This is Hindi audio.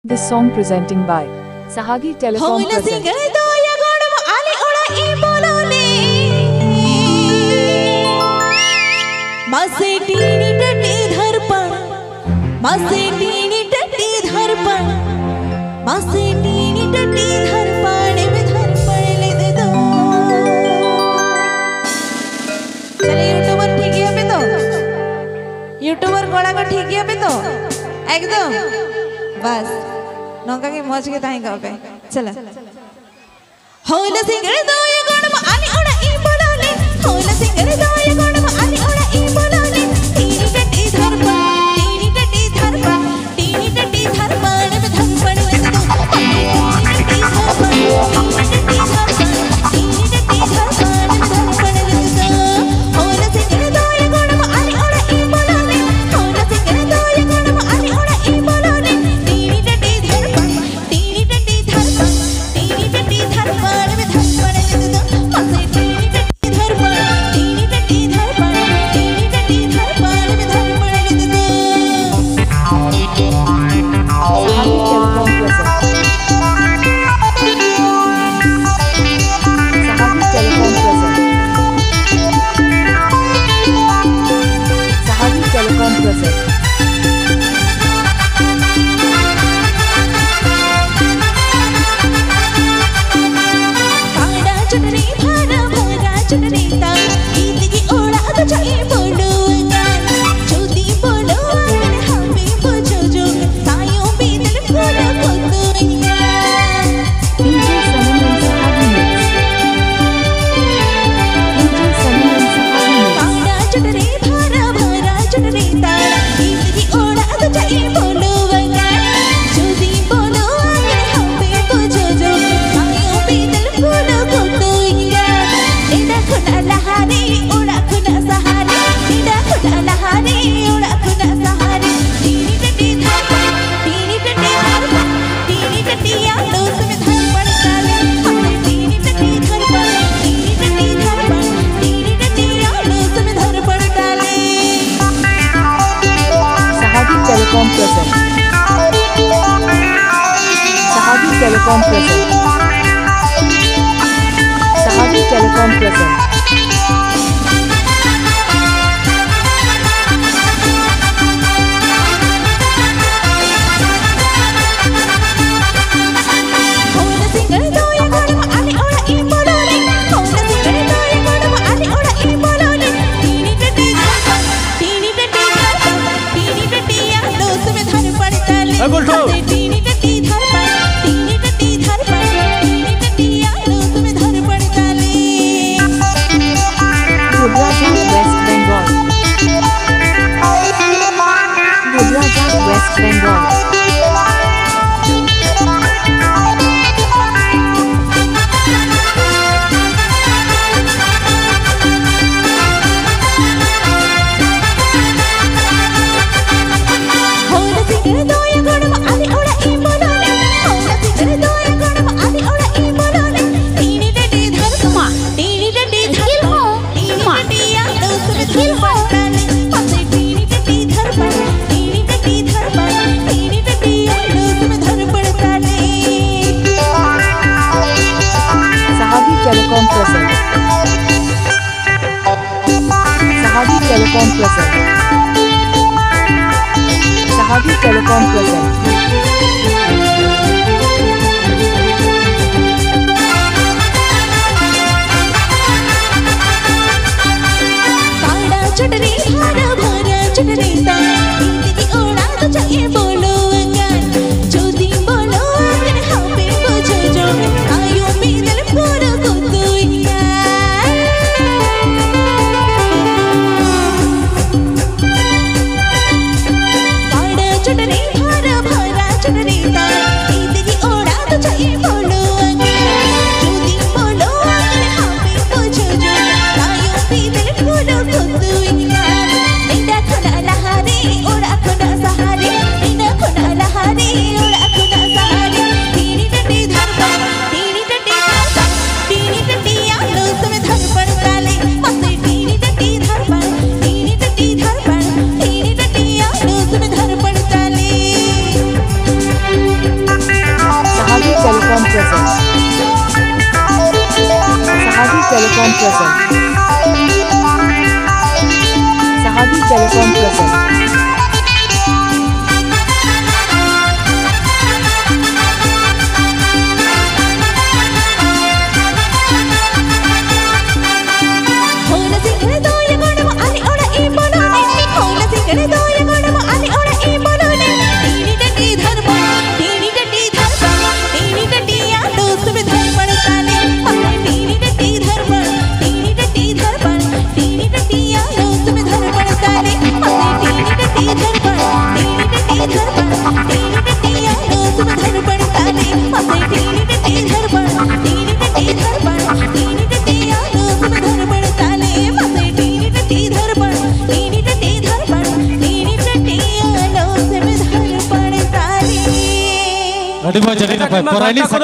This song presenting by Sahagi Telecom presents. मासे टीनी टटी धरपण, मासे टीनी टटी धरपण, मासे टीनी टटी धरपण में धरपण ले दे दो। चले यूट्यूबर ठीक है पे तो, यूट्यूबर कोड़ा को ठीक है पे तो, एकदम बस नौका की मौज के ताई गाँव पे चला। होला सिंगर दो ये गुण में आली उड़ा ई बोलाले, होला सिंगर दो ये गुण में आली उड़ा ई बोलाले। टीनी टटी धरपण, टीनी टटी धरपण, टीनी टटी धरपण में धरपण ले दो। टीनी टटी धरपण, टीनी टटी धरपण में धरपण ले दो। होला सिंगर दो ये गुण में आली उड़ा ई बोलाले, होला सिंगर दो ये गुण में आली उड़ा ई बोलाले। टीनी टटी धरपण, टीनी टटी धरपण, टीनी टटी धरपण में धरपण ले दो। मासे टीनी टटी धरपण, टीनी टटी धरपण, टीनी टटी धरपण में धरपण ले दो। Sahagi Telecom presents. Sahagi Telecom presents. Sahagi Telecom presents. काड़ा चुनरी भरा भरा चुनरी ता गीत की ओड़ा तो चाहिए बोलो गान चोदी बोलो आंगन हमे बजो जो सायों बीतल फूलों को दुनिया DJ Sanam and Sahagi Mix. DJ Sanam and Sahagi Mix. काड़ा चुनरी भरा भरा चुनरी ता गीत की ओड़ा तो चाहिए बोलो गान चोदी बोलो आंगन हमे बजो जो सायों बीतल फूलों को दुनिया निडा खुना लहारी उड़ा खुना सहारी निडा खुना लहारी उड़ा खुना सहारी टीनी टटी धरपण, टीनी टटी धरपण, टीनी टटी आलोस में धरपण डाले। मासे टीनी टटी धरपण, टीनी टटी धरपण, टीनी टटी आलोस में धरपण डाले। Sahagi Telecom presents. Sahagi Telecom presents. Sahagi Telecom presents. होला सिंगर दो ये गुण में आली उड़ा ई बोलोले, होला सिंगर दो ये गुण में आली उड़ा ई बोलोले। टीनी टटी धरपण, टीनी टटी धरपण, टीनी टटी आलोस में धरपण डाले। मासे टीनी टटी धरपण, टीनी टटी धरपण, टीनी टटी आलोस में धरपण डाले। Gujarat, West Bengal. Gujarat, West Bengal. होला सिंगर दो ये गुण में आली उड़ा ई बोलोले, होला सिंगर दो ये गुण में आली उड़ा ई बोलोले। टीनी टटी धरपण, टीनी टटी धरपण, टीनी टटी आलोस में धरपण डाले। मासे टीनी टटी धरपण, टीनी टटी धरपण, टीनी टटी आलोस में धरपण डाले। Sahagi Telecom presents. Sahagi Telecom presents. Sahagi Telecom presents. काड़ा चुनरी भरा भरा चुनरी ता गीत की ओड़ा तो चाहिए बोलो गान चोदी बोलो आंगन हमे बजो जो आयों बीतल फूलों को दुनिया काड़ा चुनरी भरा भरा present. Sahagi Telecom present. Sahagi Telecom present. Aduh, jadi apa?